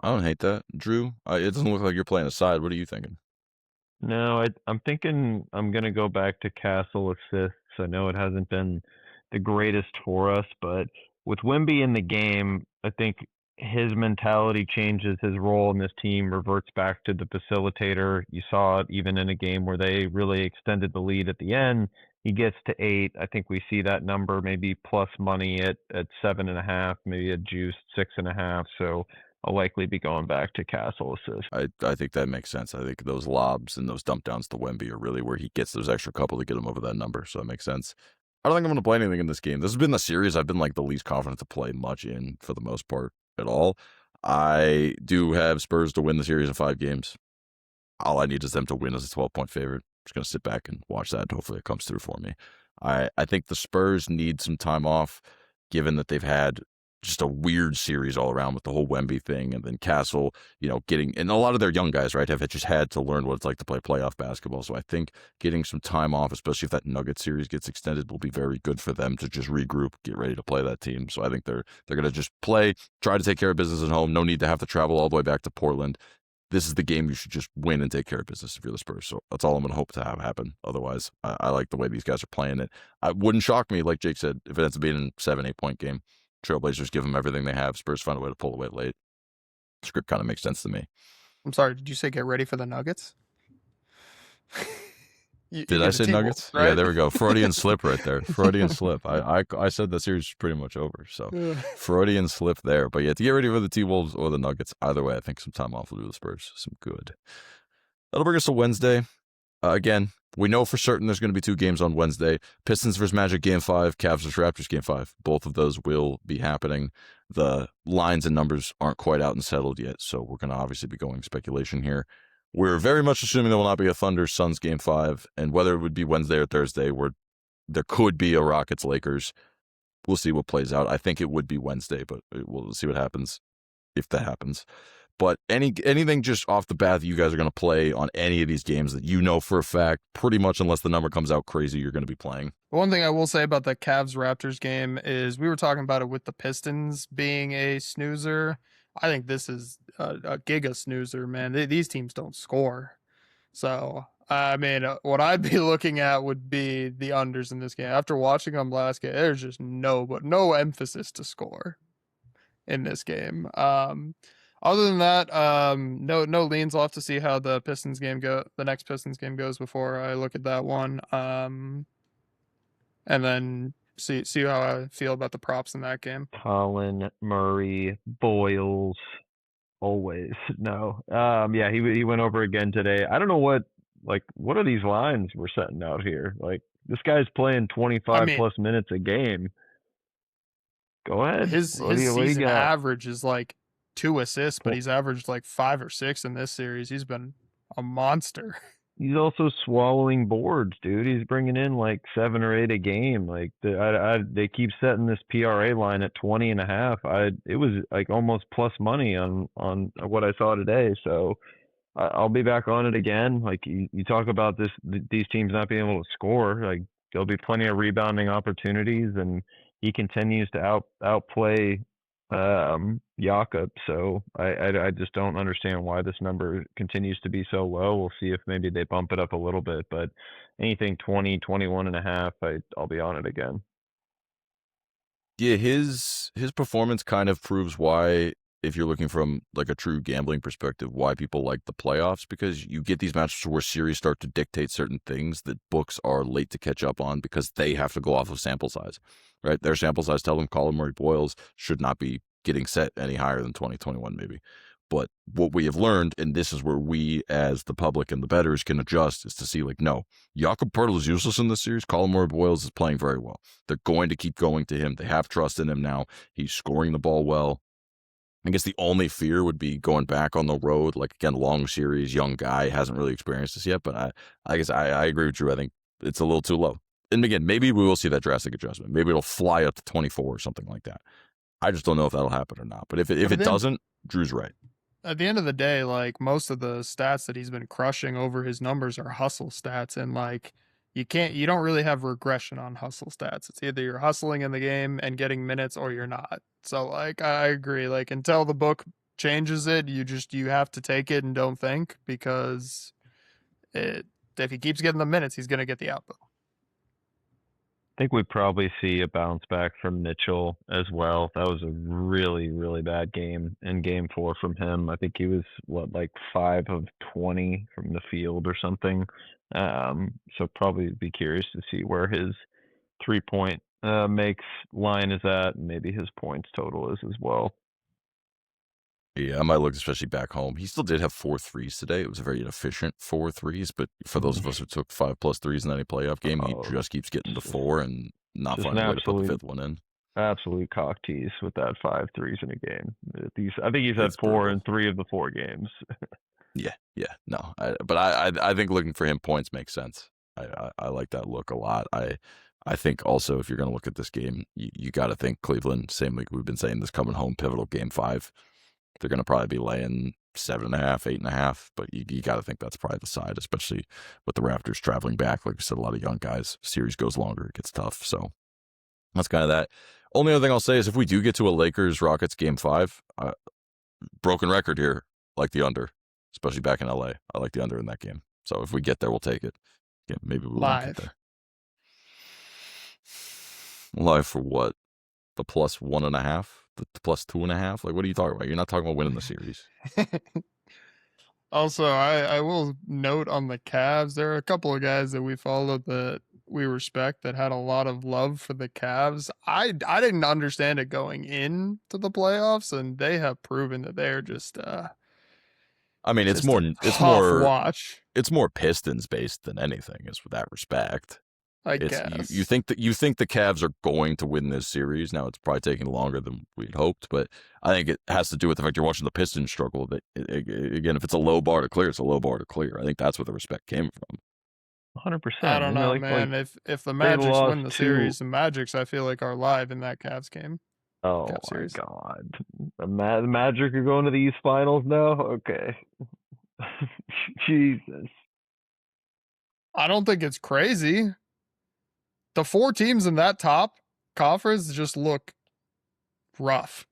[SPEAKER 1] I don't hate that. Drew, it doesn't look like you're playing a side. What are you thinking?
[SPEAKER 3] No, I'm thinking I'm going to go back to Castle assists. I know it hasn't been the greatest for us, but with Wemby in the game, I think his mentality changes, his role in this team reverts back to the facilitator. You saw it even in a game where they really extended the lead at the end. He gets to 8. I think we see that number maybe plus money at 7.5, maybe a juiced 6.5. So I'll likely be going back to Castle assist.
[SPEAKER 1] I think that makes sense. I think those lobs and those dump downs to Wemby are really where he gets those extra couple to get him over that number. So that makes sense. I don't think I'm going to play anything in this game. This has been the series I've been like the least confident to play much in for the most part at all. I do have Spurs to win the series in 5 games. All I need is them to win as a 12-point favorite. I'm just going to sit back and watch that. Hopefully it comes through for me. I think the Spurs need some time off, given that they've had just a weird series all around with the whole Wemby thing, and then Castle, getting, and a lot of their young guys, right, have just had to learn what it's like to play playoff basketball. So I think getting some time off, especially if that Nuggets series gets extended, will be very good for them to just regroup, get ready to play that team. So I think they're going to just play, try to take care of business at home. No need to have to travel all the way back to Portland. this is the game you should just win and take care of business if you're the Spurs. So that's all I'm going to hope to have happen. Otherwise, I like the way these guys are playing it. It wouldn't shock me, like Jake said, if it ends up being a 7-8 point game. Trailblazers give them everything they have. Spurs find a way to pull away late. Script kind of makes sense to me.
[SPEAKER 2] I'm sorry, did you say get ready for the Nuggets?
[SPEAKER 1] Did I say Nuggets?
[SPEAKER 2] Right?
[SPEAKER 1] Yeah, there we go. Freudian slip right there. Freudian slip. I said the series was pretty much over. So Freudian slip there. But yeah, to get ready for the T-Wolves or the Nuggets, either way, I think some time off will do the Spurs some good. That'll bring us to Wednesday. Again, we know for certain there's going to be 2 games on Wednesday. Pistons versus Magic Game 5, Cavs versus Raptors Game 5. Both of those will be happening. The lines and numbers aren't quite out and settled yet, so we're going to obviously be going speculation here. We're very much assuming there will not be a Thunder-Suns Game 5, and whether it would be Wednesday or Thursday, where there could be a Rockets-Lakers. We'll see what plays out. I think it would be Wednesday, but we'll see what happens if that happens. But anything just off the bat that you guys are going to play on any of these games that you know for a fact, pretty much unless the number comes out crazy, you're going to be playing?
[SPEAKER 2] One thing I will say about the Cavs-Raptors game is we were talking about it with the Pistons being a snoozer. I think this is a giga snoozer, man. These teams don't score. So, I mean, what I'd be looking at would be the unders in this game. After watching them last game, there's just no emphasis to score in this game. Other than that, no leans. I'll have to see how the next Pistons game goes before I look at that one. And then see how I feel about the props in that game.
[SPEAKER 3] Colin Murray, Boyles, always no. Yeah, he went over again today. I don't know what are these lines we're setting out here? Like, this guy's playing 25 plus minutes a game. Go ahead.
[SPEAKER 2] His season average is like 2 assists, but he's averaged like 5 or 6 in this series. He's been a monster.
[SPEAKER 3] He's also swallowing boards, dude. He's bringing in like 7 or 8 a game. Like, they keep setting this PRA line at 20.5. It was like almost plus money on what I saw today. So I'll be back on it again. Like, you talk about these teams not being able to score. Like, there'll be plenty of rebounding opportunities, and he continues to outplay Jakob. So I just don't understand why this number continues to be so low. We'll see if maybe they bump it up a little bit, but anything 20, 21.5, I'll be on it again.
[SPEAKER 1] Yeah, his performance kind of proves why, if you're looking from like a true gambling perspective, why people like the playoffs, because you get these matches where series start to dictate certain things that books are late to catch up on because they have to go off of sample size, right? Their sample size tell them Colin Murray Boyles should not be getting set any higher than 2021 maybe. But what we have learned, and this is where we as the public and the bettors can adjust, is to see like, no, Jakob Poeltl is useless in this series. Colin Murray Boyles is playing very well. They're going to keep going to him. They have trust in him now. He's scoring the ball well. I guess the only fear would be going back on the road. Like, again, long series, young guy, hasn't really experienced this yet. But I guess I agree with Drew. I think it's a little too low. And again, maybe we will see that drastic adjustment. Maybe it'll fly up to 24 or something like that. I just don't know if that'll happen or not. But if it doesn't, Drew's right.
[SPEAKER 2] At the end of the day, like, most of the stats that he's been crushing over his numbers are hustle stats, and like, you don't really have regression on hustle stats. It's either you're hustling in the game and getting minutes or you're not. So like, I agree. Like, until the book changes it, you have to take it and don't think, because if he keeps getting the minutes, he's going to get the output.
[SPEAKER 3] I think we probably see a bounce back from Mitchell as well. That was a really, really bad game in Game 4 from him. I think he was, like 5 of 20 from the field or something. So probably be curious to see where his 3-point makes line is at, and maybe his points total is as well.
[SPEAKER 1] Yeah, I might look, especially back home. He still did have 4 threes today. It was a very inefficient 4 threes, but for those of us who took 5+ threes in any playoff game, he just keeps getting to 4 and not finding a way to put the 5th one in.
[SPEAKER 3] Absolute cock tease with that 5 threes in a game. I think he's had 4 in 3 of the 4 games.
[SPEAKER 1] Yeah, no. But I think looking for him points makes sense. I like that look a lot. I think also, if you're going to look at this game, you got to think Cleveland, same like we've been saying, this coming home pivotal Game 5. They're going to probably be laying 7.5, 8.5, but you got to think that's probably the side, especially with the Raptors traveling back. Like I said, a lot of young guys. Series goes longer, it gets tough. So that's kind of that. Only other thing I'll say is if we do get to a Lakers-Rockets Game 5, broken record here, like the under. especially back in LA. I like the under in that game. So if we get there, we'll take it. Yeah, maybe we won't get there. Live for what? The plus 1.5? The plus 2.5? Like, what are you talking about? You're not talking about winning the series.
[SPEAKER 2] Also, I will note on the Cavs, there are a couple of guys that we followed that we respect that had a lot of love for the Cavs. I didn't understand it going into the playoffs, and they have proven that they're just
[SPEAKER 1] I mean, it's
[SPEAKER 2] tough watch.
[SPEAKER 1] It's more Pistons based than anything, is with that respect.
[SPEAKER 2] I guess
[SPEAKER 1] you think the Cavs are going to win this series. Now it's probably taking longer than we'd hoped, but I think it has to do with the fact you're watching the Pistons struggle. That again, if it's a low bar to clear, it's a low bar to clear. I think that's where the respect came from.
[SPEAKER 3] 100%.
[SPEAKER 2] I don't know, man. If the Magics win the series, the Magics I feel like are live in that Cavs game.
[SPEAKER 3] Oh my God, the Magic are going to the East Finals now. Okay, Jesus.
[SPEAKER 2] I don't think it's crazy. The 4 teams in that top conference just look rough.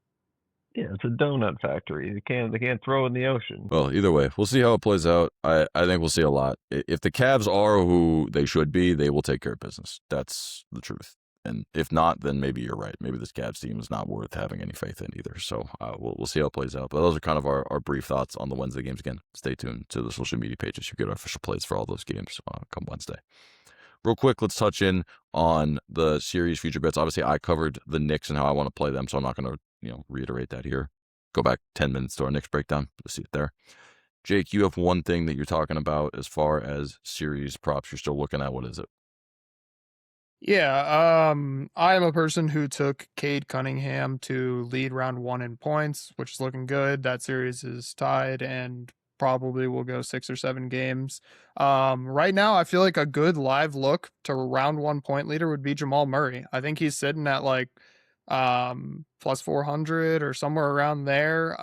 [SPEAKER 3] Yeah, it's a donut factory. They can't throw in the ocean.
[SPEAKER 1] Well, either way, we'll see how it plays out. I think we'll see a lot. If the Cavs are who they should be, they will take care of business. That's the truth. And if not, then maybe you're right. Maybe this Cavs team is not worth having any faith in either. So we'll see how it plays out. But those are kind of our brief thoughts on the Wednesday games. Again, stay tuned to the social media pages. You get our official plays for all those games come Wednesday. Real quick, let's touch in on the series future bets. Obviously, I covered the Knicks and how I want to play them, so I'm not going to reiterate that here. Go back 10 minutes to our Knicks breakdown. You'll see it there. Jake, you have one thing that you're talking about as far as series props you're still looking at. What is it?
[SPEAKER 2] Yeah, I am a person who took Cade Cunningham to lead round 1 in points, which is looking good. That series is tied and probably will go 6 or 7 games. Right now, I feel like a good live look to round 1 point leader would be Jamal Murray. I think he's sitting at like plus 400 or somewhere around there.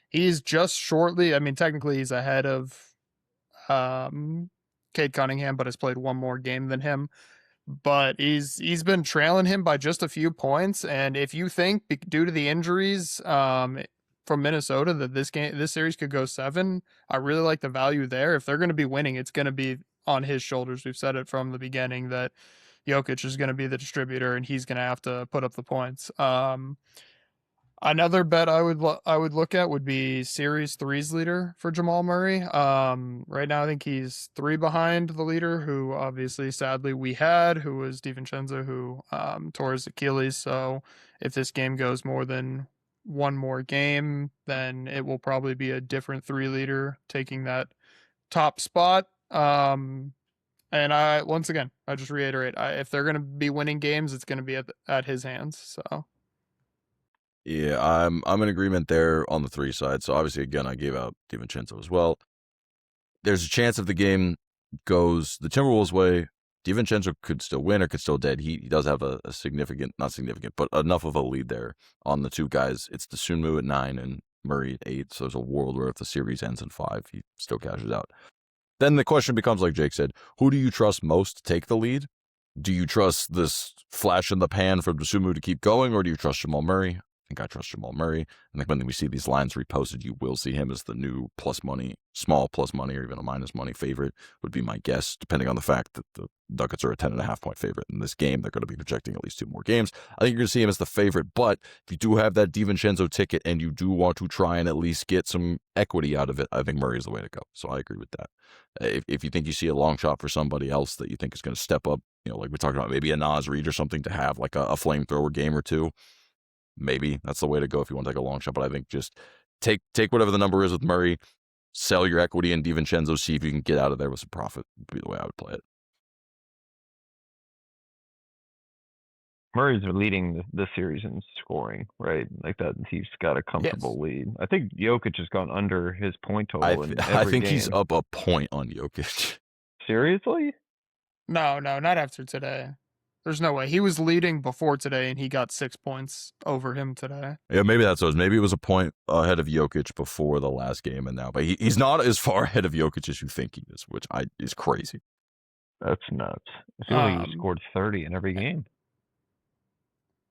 [SPEAKER 2] He's just shortly, I mean, technically he's ahead of Cade Cunningham, but has played one more game than him. But he's been trailing him by just a few points. And if you think due to the injuries from Minnesota that this series could go 7, I really like the value there. If they're going to be winning, it's going to be on his shoulders. We've said it from the beginning that Jokic is going to be the distributor and he's going to have to put up the points. Another bet I would look at would be Series 3's leader for Jamal Murray. Right now I think he's 3 behind the leader, who obviously sadly we had, who was DiVincenzo, who tore his Achilles. So if this game goes more than one more game, then it will probably be a different 3 leader taking that top spot. And I just reiterate, if they're going to be winning games, it's going to be at his hands. So.
[SPEAKER 1] Yeah, I'm in agreement there on the 3 side. So obviously, again, I gave out DiVincenzo as well. There's a chance if the game goes the Timberwolves' way, DiVincenzo could still win or could still dead. He does have a significant, not significant, but enough of a lead there on the 2 guys. It's the Sunmu at 9 and Murray at 8. So there's a world where if the series ends in 5, he still cashes out. Then the question becomes, like Jake said, who do you trust most to take the lead? Do you trust this flash in the pan from Sunmu to keep going, or do you trust Jamal Murray? I think I trust Jamal Murray. I think when we see these lines reposted, you will see him as the new plus money, small plus money, or even a minus money favorite would be my guess, depending on the fact that the Nuggets are a 10.5 point favorite in this game. They're going to be projecting at least 2 more games. I think you're going to see him as the favorite, but if you do have that DiVincenzo ticket and you do want to try and at least get some equity out of it, I think Murray is the way to go. So I agree with that. If you think you see a long shot for somebody else that you think is going to step up, like we're talking about maybe a Nas Reed or something to have like a flamethrower game or 2, maybe that's the way to go if you want to take a long shot. But I think just take whatever the number is with Murray, sell your equity in DiVincenzo, see if you can get out of there with some profit, would be the way I would play it.
[SPEAKER 3] Murray's leading the series in scoring, right? Like that, he's got a comfortable lead. I think Jokic has gone under his point total in every
[SPEAKER 1] I think
[SPEAKER 3] game.
[SPEAKER 1] He's up a point on Jokic.
[SPEAKER 3] Seriously?
[SPEAKER 2] No, not after today. There's no way. He was leading before today, and he got 6 points over him today.
[SPEAKER 1] Yeah, maybe that's what. Maybe it was a point ahead of Jokic before the last game, and now, but he's not as far ahead of Jokic as you think he is, which is crazy.
[SPEAKER 3] That's nuts. I feel like he scored 30 in every game.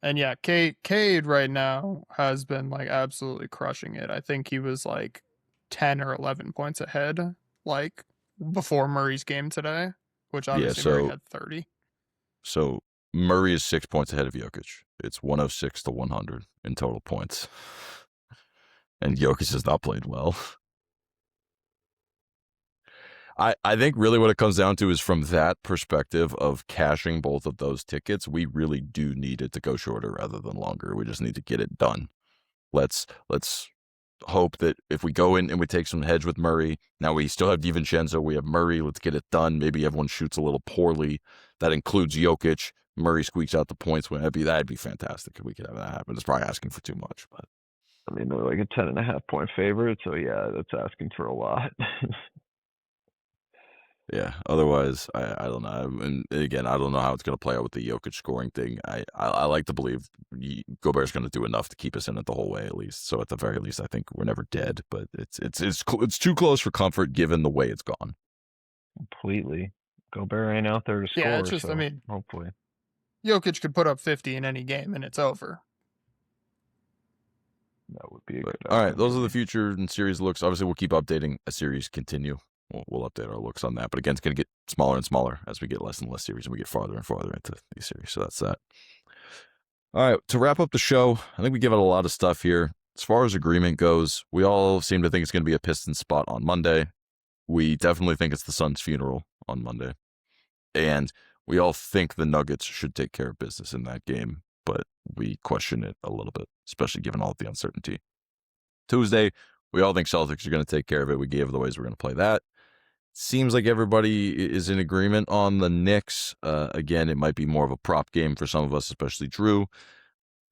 [SPEAKER 2] And yeah, Cade right now has been like absolutely crushing it. I think he was like 10 or 11 points ahead, like before Murray's game today, which obviously
[SPEAKER 1] so-
[SPEAKER 2] Murray had 30.
[SPEAKER 1] So Murray is 6 points ahead of Jokic. It's 106 to 100 in total points. And Jokic has not played well. I think really what it comes down to is from that perspective of cashing both of those tickets, we really do need it to go shorter rather than longer. We just need to get it done. Let's hope that if we go in and we take some hedge with Murray, now we still have DiVincenzo, we have Murray, let's get it done. Maybe everyone shoots a little poorly. That includes Jokic. Murray squeaks out the points. That'd be fantastic if we could have that happen. It's probably asking for too much, but
[SPEAKER 3] I mean, they're like a 10.5 point favorite, so yeah, that's asking for a lot.
[SPEAKER 1] yeah, otherwise, I don't know. And again, I don't know how it's going to play out with the Jokic scoring thing. I like to believe Gobert's going to do enough to keep us in it the whole way, at least. So at the very least, I think we're never dead. But it's too close for comfort given the way it's gone.
[SPEAKER 3] Completely. Gobert ain't out there to score.
[SPEAKER 2] Yeah, it's just,
[SPEAKER 3] so
[SPEAKER 2] I mean,
[SPEAKER 3] hopefully.
[SPEAKER 2] Jokic could put up 50 in any game and it's over.
[SPEAKER 3] That would be a
[SPEAKER 1] But,
[SPEAKER 3] good
[SPEAKER 1] all right,
[SPEAKER 3] outcome
[SPEAKER 1] those
[SPEAKER 3] for
[SPEAKER 1] are the
[SPEAKER 3] me.
[SPEAKER 1] future and series looks. Obviously, we'll keep updating as series continue. We'll update our looks on that. But again, it's going to get smaller and smaller as we get less and less series and we get farther and farther into these series. So that's that. All right, to wrap up the show, I think we give out a lot of stuff here. As far as agreement goes, we all seem to think it's going to be a Pistons spot on Monday. We definitely think it's the Suns' funeral on Monday. And we all think the Nuggets should take care of business in that game, but we question it a little bit, especially given all of the uncertainty. Tuesday, we all think Celtics are going to take care of it. We gave the ways we're going to play that. Seems like everybody is in agreement on the Knicks. Again, it might be more of a prop game for some of us, especially Drew.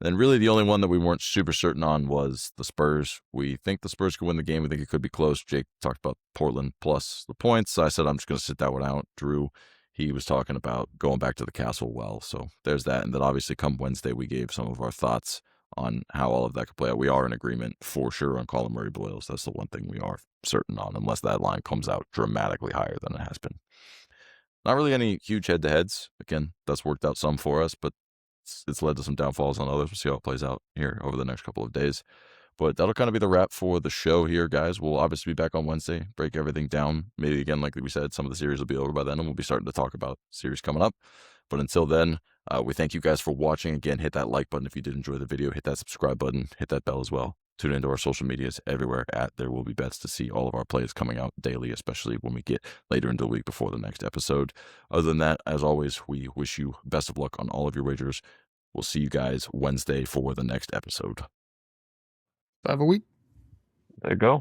[SPEAKER 1] And really the only one that we weren't super certain on was the Spurs. We think the Spurs could win the game. We think it could be close. Jake talked about Portland plus the points. I said I'm just going to sit that one out. Drew, he was talking about going back to the Castle well. So there's that. And then obviously come Wednesday, we gave some of our thoughts on how all of that could play out. We are in agreement for sure on Colin Murray Boyles. That's the one thing we are certain on, unless that line comes out dramatically higher than it has been. Not really any huge head-to-heads. Again, that's worked out some for us, but it's led to some downfalls on others. We'll see how it plays out here over the next couple of days. But that'll kind of be the wrap for the show here, guys. We'll obviously be back on Wednesday, break everything down. Maybe, again, like we said, some of the series will be over by then, and we'll be starting to talk about series coming up. But until then, we thank you guys for watching. Again, hit that like button if you did enjoy the video. Hit that subscribe button. Hit that bell as well. Tune into our social medias everywhere at There Will Be Bets to see all of our plays coming out daily, especially when we get later into the week before the next episode. Other than that, as always, we wish you best of luck on all of your wagers. We'll see you guys Wednesday for the next episode.
[SPEAKER 2] Have a week.
[SPEAKER 3] There you go.